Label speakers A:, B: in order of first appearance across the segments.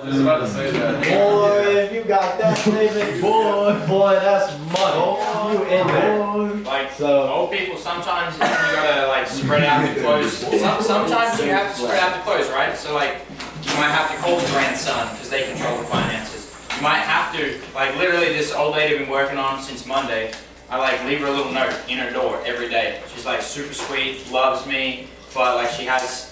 A: I was about to say that.
B: Boy, if you got that statement, boy, that's money. You in there.
C: Like,
B: So,
C: old people, sometimes you gotta like spread out the clothes. Sometimes you have to spread out the clothes, right? So like, you might have to call the grandson because they control the finances. You might have to, like literally this old lady I've been working on since Monday, I like leave her a little note in her door every day. She's like super sweet, loves me, but like she has,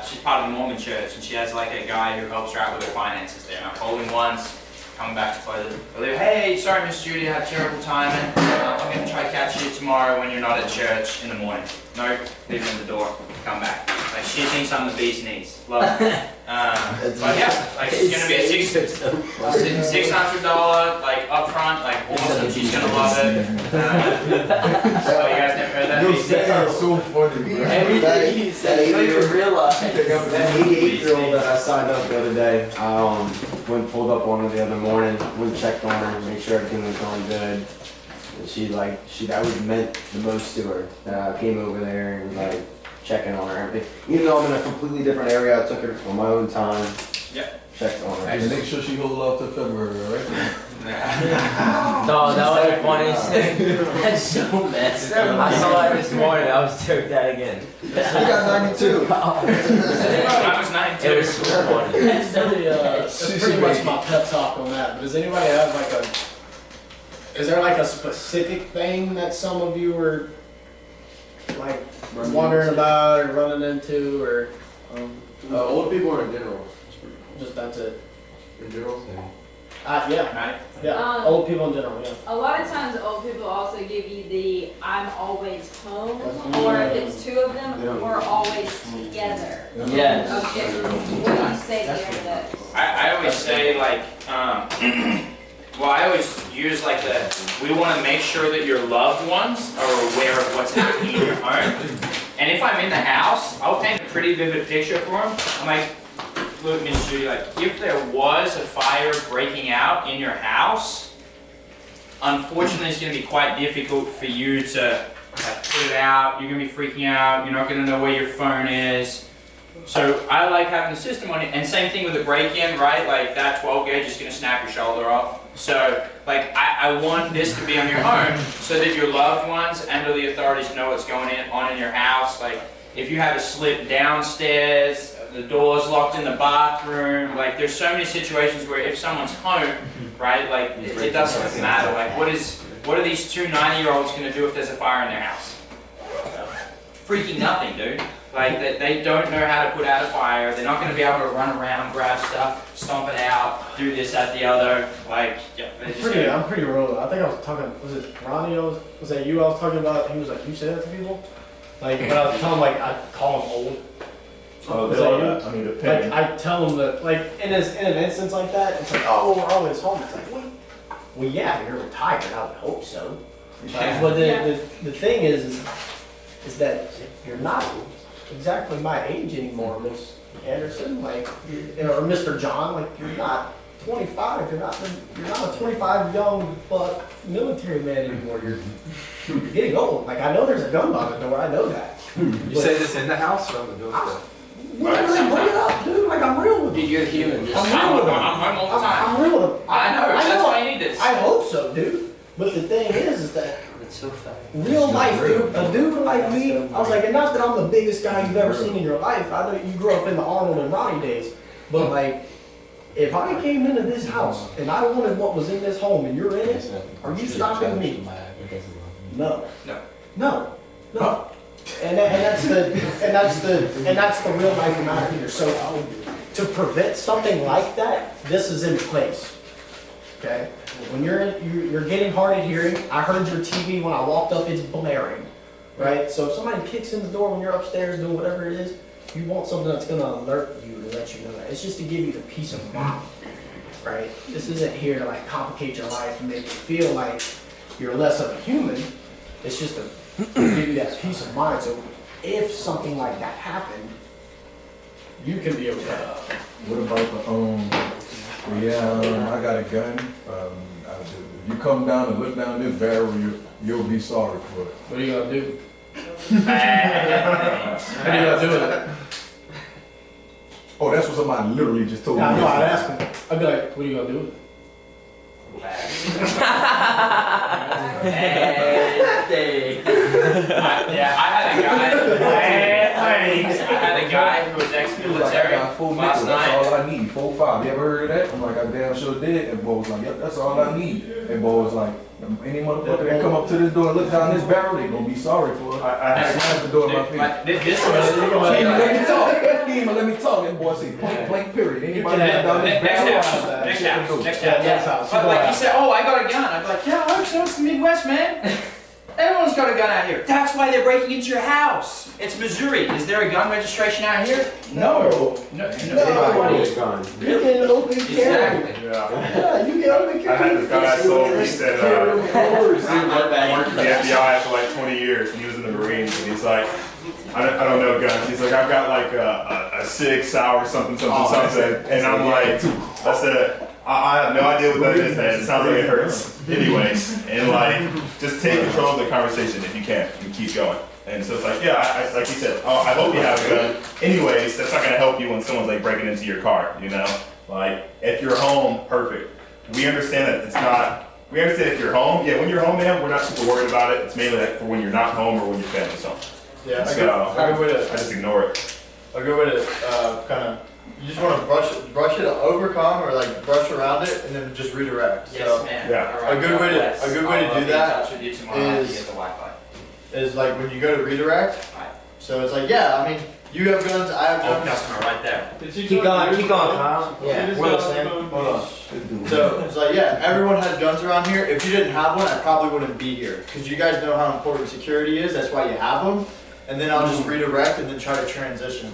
C: she's part of the Mormon church and she has like a guy who helps her out with her finances there. And I called him once, coming back to close it. I leave, hey, sorry Miss Judy, I had terrible timing. I'm gonna try to catch you tomorrow when you're not at church in the morning. Nope, leave her in the door, come back. Like she thinks I'm the bee's knees. Love it. But yeah, like she's gonna be a $600 like upfront, like awesome. She's gonna love it. So you guys never heard that?
A: Those things are so funny, bro.
B: everything he said, you don't even realize.
A: Pick up
B: That 88-year-old that I signed up the other day, I went and pulled up on her the other morning, went and checked on her, made sure everything was going good. And that was meant the most to her. That I came over there and was like checking on her and everything. Even though I'm in a completely different area, I took her on my own time.
C: Yep.
B: Checked on her.
A: And make sure she hold off till February, right?
D: No, that was the funniest thing. That's so messed up. I saw it this morning. I was choked that again.
A: You got 92.
C: I was 92.
D: It was so funny.
E: That's pretty much my pep talk on that. But does anybody have like is there like a specific thing that some of you are like wondering about or running into or
A: Older people are in general.
E: just that's it?
A: In general?
E: Yeah, yeah. Old people in general, yeah.
F: A lot of times old people also give you the I'm always home,
E: That's
F: or
E: me.
F: if it's two of them, we're always together.
D: Yes.
F: Okay, what do you say to the end of those?
C: I always say like, well, I always use like we want to make sure that your loved ones are aware of what's happening in your home. And if I'm in the house, I'll paint a pretty vivid picture for them. I'm like, look, Miss Judy, like if there was a fire breaking out in your house, unfortunately it's going to be quite difficult for you to like, put it out. You're going to be freaking out. You're not going to know where your phone is. So I like having the system on it, and same thing with the break-in, right? Like that 12 gauge is going to snap your shoulder off. So like I want this to be on your home so that your loved ones and or the authorities know what's going on in your house. Like if you have a slip downstairs, the door's locked in the bathroom, like there's so many situations where if someone's home, right, like it doesn't matter. Like what are these two 90-year-olds going to do if there's a fire in their house? Freaking nothing, dude. Like, they don't know how to put out a fire. They're not going to be able to run around, grab stuff, stomp it out, do this, that, the other. Like, yeah, they're just
E: I'm pretty real. I think I was talking, was it Ronnie? Was that you I was talking about? He was like, you say that to people? Like, when I was telling him, like, I call him old.
A: I mean, depending.
E: Like, I tell him that, like, in an instance like that, it's like, oh, we're always home. It's like, well, yeah, you're retired. I would hope so.
C: Yeah.
E: But the thing is that you're not exactly my age anymore, Miss Anderson, like, or Mr. John, like, you're not 25, you're not a 25 young buck military man anymore. You're getting old. Like, I know there's a gun by the door, I know that.
G: You say this in the house or on the doorstep?
E: Literally, bring it up, dude. Like, I'm real with you.
D: You're human.
E: I'm real with them.
C: I'm home all the time.
E: I'm real with them.
C: I know, that's why you need this.
E: I hope so, dude. But the thing is that
D: It's so fast.
E: real life, dude, a dude like me, I was like, and not that I'm the biggest guy you've ever seen in your life. I know you grew up in the Arnold and Ronnie days, but like, if I came into this house and I wanted what was in this home and you're in it, are you stopping me? No.
C: No.
E: No. No. And that's the real life matter here. So to prevent something like that, this is in place. Okay? When you're getting hard of hearing, I heard your TV when I walked up, it's blaring. Right? So if somebody kicks in the door when you're upstairs doing whatever it is, you want something that's gonna alert you to let you know that. It's just to give you the peace of mind. Right? This isn't here to like complicate your life and make you feel like you're less of a human. It's just to give you that peace of mind. So if something like that happened, you can be okay.
A: What about I got a gun. If you come down and look down this barrel, you'll be sorry for it.
E: What are you gonna do? What are you gonna do with it?
A: Oh, that's what somebody literally just told me.
E: I know, I'd
A: yesterday.
E: ask him. I'd be like, what are you gonna do with it?
C: Yeah, I had a guy who was
A: He was like, I
C: ex-military
A: got 4
C: last
A: nickels, that's
C: night.
A: all I need, 4 5. You ever heard of that? I'm like, I damn sure did. And Bo was like, yep, that's all I need. And Bo was like, any motherfucker that come up to this door and look down this barrel, they gonna be sorry for it. I slammed the door in my face.
C: Like, this
A: He ain't even let me talk. He ain't even let me talk. That boy said point blank period. Anybody look down this
C: Next
A: barrel?
C: house, next house, next
E: Yeah, next
C: house.
E: house.
C: But like he said, oh, I got a gun. I'd be like, yeah, I so it's the Midwest, man. Everyone's got a gun out here. That's why they're breaking into your house. It's Missouri. Is there a gun registration out here? No. No.
B: Everybody is gone.
E: You get an open carry.
C: Exactly.
E: Yeah, you get open
H: I
E: carry.
H: had this guy I told me, he said, he worked for the
C: Yeah.
H: FBI for like 20 years, and he was in the Marines, and he's like, I don't know guns. He's like, I've got like a SIG Sauer something, and I'm like, I said, I have no idea what that is, man. It sounds like it hurts. Anyways, and like, just take control of the conversation if you can, and keep going. And so it's like, yeah, like you said, oh, I hope you have a gun. Anyways, that's not gonna help you when someone's like breaking into your car, you know? Like, if you're home, perfect. We understand that it's not, we understand if you're home, yeah, when you're home, man, we're not super worried about it. It's mainly like for when you're not home or when your family's home.
I: Yeah,
H: So,
I: I go with it.
H: I just ignore it.
I: I'll go with it. Kind of. You just want to brush it, overcome, or like brush around it, and then just redirect.
C: Yes,
I: So
C: ma'am.
H: Yeah.
C: All right,
I: A good way to-
C: God bless.
I: a good way to
C: I'll
I: do
C: be in
I: that
C: touch with you tomorrow after you
I: is-
C: get the Wi-Fi.
I: is like when you go to redirect.
C: Right.
I: So it's like, yeah, I mean, you have guns, I have
C: Old
I: guns.
C: customer right there.
D: Keep going, Kyle. Yeah, we're listening.
I: Hold on. So it's like, yeah, everyone has guns around here. If you didn't have one, I probably wouldn't be here. Because you guys know how important security is, that's why you have them. And then I'll just redirect and then try to transition.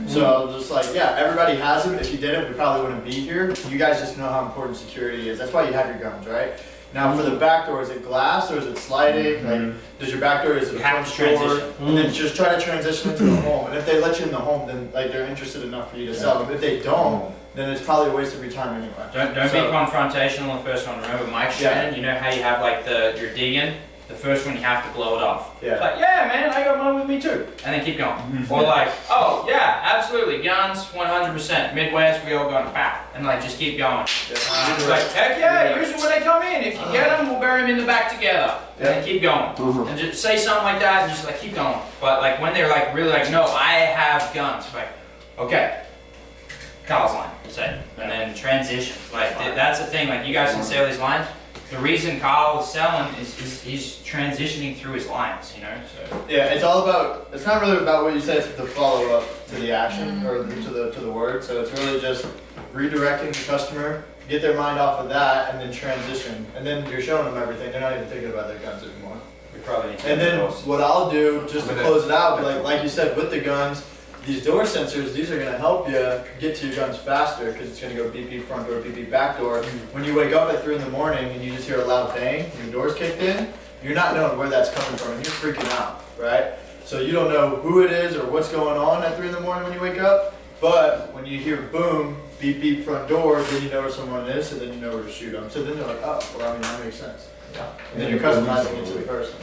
I: So I'll just like, yeah, everybody has them. If you didn't, we probably wouldn't be here. You guys just know how important security is. That's why you have your guns, right? Now for the back door, is it glass or is it sliding? Like, does your back door, is it
C: You
I: a
C: have
I: front
C: to
I: door?
C: transition.
I: And then just try to transition into the home. And if they let you in the home, then like they're interested enough for you to sell them. If they don't, then it's probably a waste of your time anyway.
C: Don't be
I: So-
C: confrontational on the first one. Remember Mike
I: Yeah.
C: Shannon? You know how you have like you're digging? The first one you have to blow it off.
I: Yeah.
C: It's like, yeah, man, I got mine with me too. And then keep going. Or like, oh, yeah, absolutely, guns, 100%. Midwest, we all got a pack. And like, just keep going. It's like, heck yeah, usually when they come in, if you get them, we'll bury them in the back together. And then keep going. And just say something like that and just like keep going. But like when they're like really like, no, I have guns. Like, okay. Kyle's line, say. And then transition. Like, that's the thing. Like, you guys can say all these lines. The reason Kyle is selling is he's transitioning through his lines, you know. So
I: Yeah, it's all about. It's not really about what you say. It's the follow up to the action or to the word. So it's really just redirecting the customer, get their mind off of that, and then transition. And then you're showing them everything. They're not even thinking about their guns anymore.
C: we probably need to
I: And then
C: close.
I: what I'll do just to close it out, like you said with the guns, these door sensors, these are gonna help you get to your guns faster because it's gonna go beep beep front door, beep beep back door. When you wake up at 3 in the morning and you just hear a loud bang, and your door's kicked in, you're not knowing where that's coming from and you're freaking out, right? So you don't know who it is or what's going on at 3 in the morning when you wake up, but when you hear boom, beep beep front door, then you know where someone is, and then you know where to shoot them. So then you're like, oh, well, I mean, that makes sense. And then you're customizing it to the person.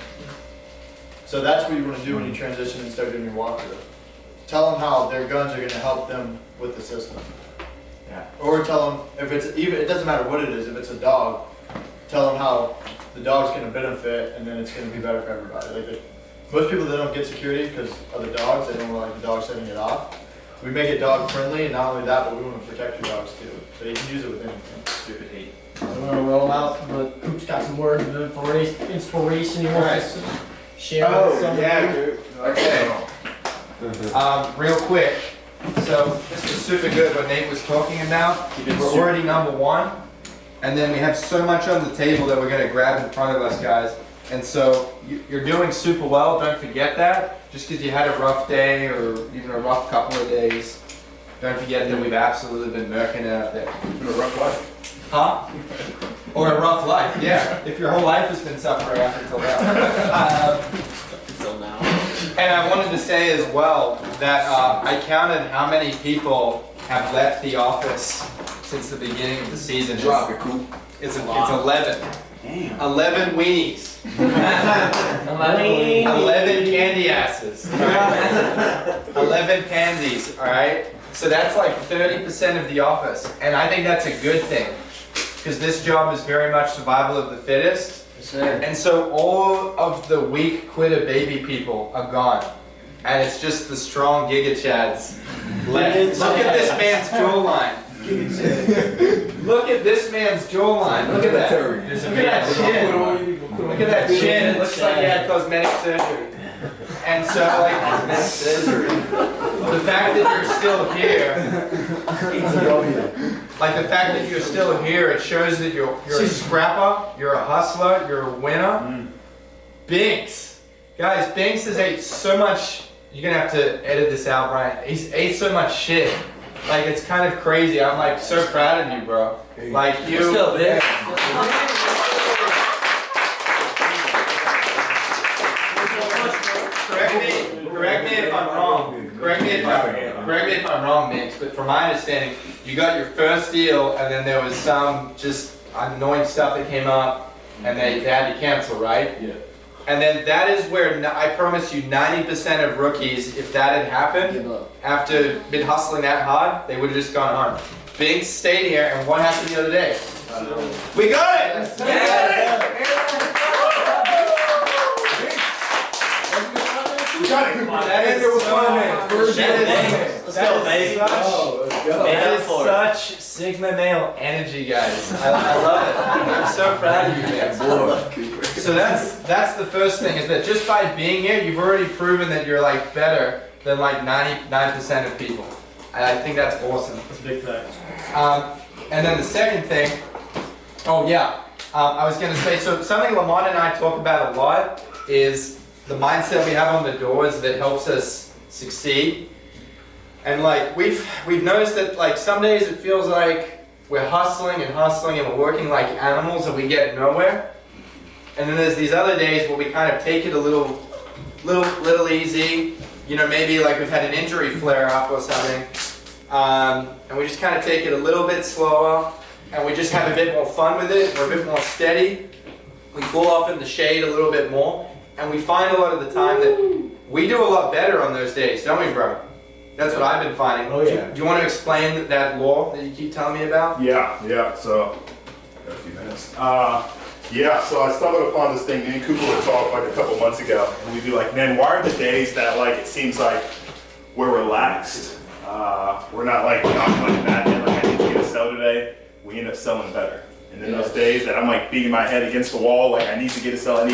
I: So that's what you want to do when you transition and start doing your walkthrough. Tell them how their guns are going to help them with the system.
C: Yeah.
I: Or tell them, if it's even, it doesn't matter what it is, if it's a dog, tell them how the dog's going to benefit and then it's going to be better for everybody. Like most people, they don't get security because of the dogs, they don't like the dog setting it off. We make it dog friendly, and not only that, but we want to protect your dogs too. So you can use it with anything.
C: Stupid heat.
E: So we're gonna roll out, but Coop's got some words of inspiration he wants to share with some of you.
G: Okay. Real quick. So this is super good what Nate was talking about. We're already #1, and then we have so much on the table that we're gonna grab in front of us, guys. And so you're doing super well. Don't forget that. Just because you had a rough day or even a rough couple of days, don't forget that we've absolutely been murking it out there.
A: It's been a rough life.
G: Huh? Or a rough life, yeah. If your whole life has been suffering up until now.
D: Until now.
G: And I wanted to say as well that I counted how many people have left the office since the beginning of the season.
A: Drop it, Coop.
G: It's 11. 11 weenies.
D: 11.
G: 11 candy asses. All right? 11 pansies, alright? So that's like 30% of the office. And I think that's a good thing. Because this job is very much survival of the fittest. And so all of the weak quitter baby people are gone. And it's just the strong Giga Chads left. Look at this man's jawline. Look at this man's jawline. Look at that. Look at that chin. Look at that chin. It looks like he had cosmetic surgery. And so, like, the fact that you're still here, like the fact that you're still here, it shows that you're a scrapper, you're a hustler, you're a winner. Binks. Guys, Binks has ate so much, you're gonna have to edit this out, Brian. He's ate so much shit. Like, it's kind of crazy. I'm like so proud of you, bro. Like, you.
D: We're still big.
G: Correct me if I'm wrong. Correct me if I'm wrong, Minx. But from my understanding, you got your first deal, and then there was some just annoying stuff that came up, and they had to cancel, right?
A: Yeah.
G: And then that is where I promise you, 90% of rookies, if that had happened, after been hustling that hard, they would have just gone on. Binks stayed here, and what happened the other day? We got it! That is such Sigma male energy, guys. I love it. I'm so proud of you, man. So that's the first thing, is that just by being here, you've already proven that you're like better than like 99% of people. I think that's awesome.
E: That's a big fact.
G: And then the second thing, I was gonna say, so something Lamont and I talk about a lot is the mindset we have on the doors that helps us succeed. And like we've noticed that like some days it feels like we're hustling and we're working like animals and we get nowhere. And then there's these other days where we kind of take it a little easy. You know, maybe like we've had an injury flare up or something. And we just kind of take it a little bit slower and we just have a bit more fun with it. We're a bit more steady. We cool off in the shade a little bit more. And we find a lot of the time that we do a lot better on those days, don't we, bro? That's what I've been finding.
E: Oh, yeah.
G: Do you want to explain that law that you keep telling me about?
H: Yeah. So, got a few minutes. So I stumbled upon this thing. Me and Cooper would talk like a couple months ago, and we'd be like, man, why are the days that like it seems like we're relaxed? We're not like knocking like a bad day, like I need to get a sell today. We end up selling better. And then those days that I'm like beating my head against the wall, like I need to get a sell,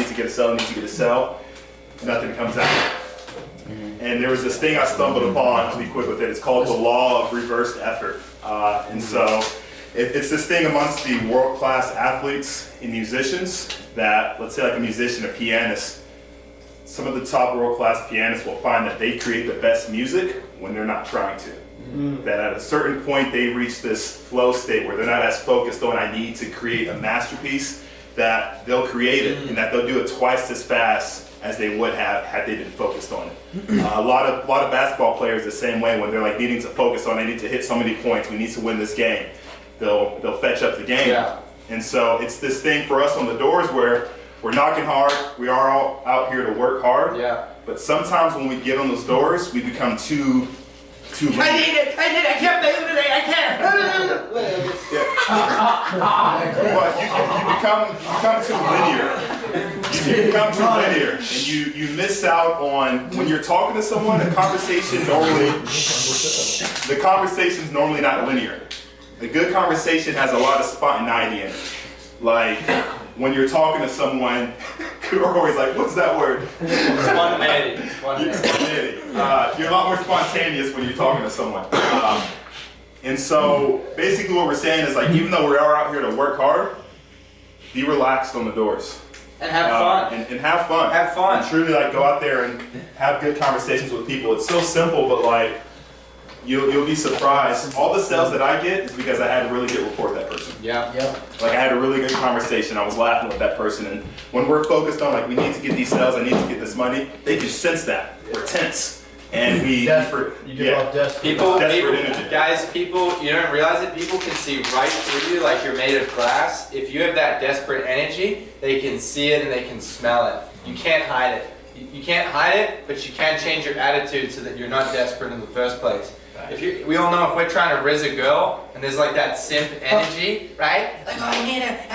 H: nothing comes out. And there was this thing I stumbled upon, I'll be quick with it, it's called the law of reversed effort. And so it's this thing amongst the world-class athletes and musicians that, let's say like a musician, a pianist, some of the top world-class pianists will find that they create the best music when they're not trying to. That at a certain point they reach this flow state where they're not as focused on I need to create a masterpiece, that they'll create it and that they'll do it twice as fast as they would have had they been focused on it. A lot of basketball players the same way, when they're like needing to focus on, they need to hit so many points, we need to win this game. They'll fetch up the game. Yeah. And so it's this thing for us on the doors where we're knocking hard, we are all out here to work hard. Yeah. But sometimes when we get on those doors, we become too
G: I need it, I can't play today, I can't.
H: But you become too linear. And you miss out on, when you're talking to someone, the conversation's normally not linear. A good conversation has a lot of spontaneity in it. Like, when you're talking to someone, you're always like, what's that word?
G: Spontaneity.
H: You're a lot more spontaneous when you're talking to someone. And so, basically what we're saying is like, even though we are out here to work hard, be relaxed on the doors.
G: And have fun.
H: And have fun.
G: Have fun.
H: And truly like go out there and have good conversations with people. It's so simple, but like, you'll be surprised. All the sales that I get is because I had a really good rapport with that person.
G: Yeah.
H: Like I had a really good conversation. I was laughing with that person. And when we're focused on like, we need to get these sales, I need to get this money, they can sense that. We're tense. And
E: desperate. You develop desperate.
G: People,
H: energy.
G: Guys, you don't realize it. People can see right through you like you're made of glass. If you have that desperate energy, they can see it and they can smell it. You can't hide it. You can't hide it, but you can change your attitude so that you're not desperate in the first place. we all know if we're trying to riz a girl and there's like that simp energy, right? Like, oh, I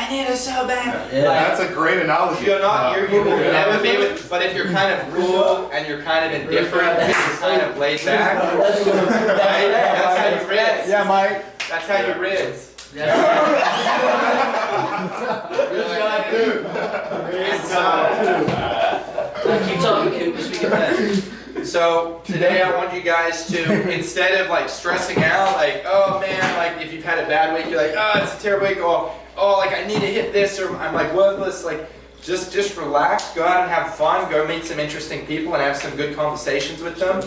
G: need her so bad.
D: Yeah.
H: That's a great analogy.
G: You're not, you will never be with, but if you're kind of cool and you're kind of indifferent and you're kind of laid back, right? That's how you riz.
H: Yeah, Mike.
G: That's how you riz.
D: Keep talking, Coop. Just speak fast.
G: So today I want you guys to, instead of like stressing out, like, oh man, like if you've had a bad week, you're like, oh, it's a terrible week, or oh, like I need to hit this, or I'm like worthless, like just relax, go out and have fun, go meet some interesting people and have some good conversations with them.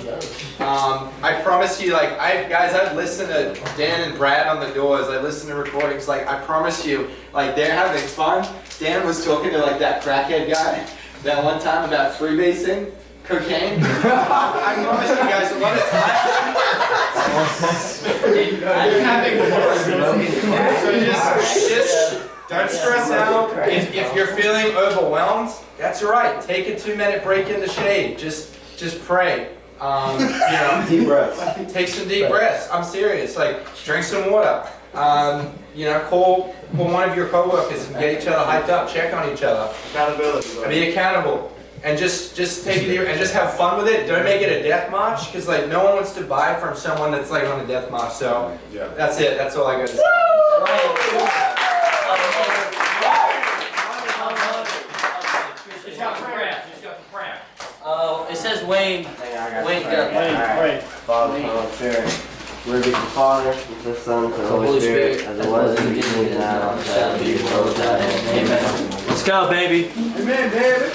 G: I promise you, like, I've listened to Dan and Brad on the Doors, I listened to recordings, like I promise you, like they're having fun. Dan was talking to like that crackhead guy that one time about freebasing cocaine. I promise you guys, a lot of times you're having fun. So just don't stress out. If you're feeling overwhelmed, that's all right. Take a 2-minute break in the shade. Just pray. You know,
B: Deep breaths.
G: take some deep breaths. I'm serious. Like, drink some water. You know, call one of your coworkers and get each other hyped up. Check on each other.
I: Accountability.
G: And be accountable. And just take it and just have fun with it. Don't make it a death march, because like no one wants to buy from someone that's like on a death march. So
H: Yeah.
G: that's it. That's all I got to say.
C: Just got the crap. Just got the crap.
D: Oh, it says Wayne. Wayne, go.
E: Right.
B: Father, Son, and Spirit. Glory be to the Father, and to the Son, and to the Holy Spirit, as it was in the beginning, and now, and shall be, world without end. Amen.
D: Let's go, baby.
H: Amen, David.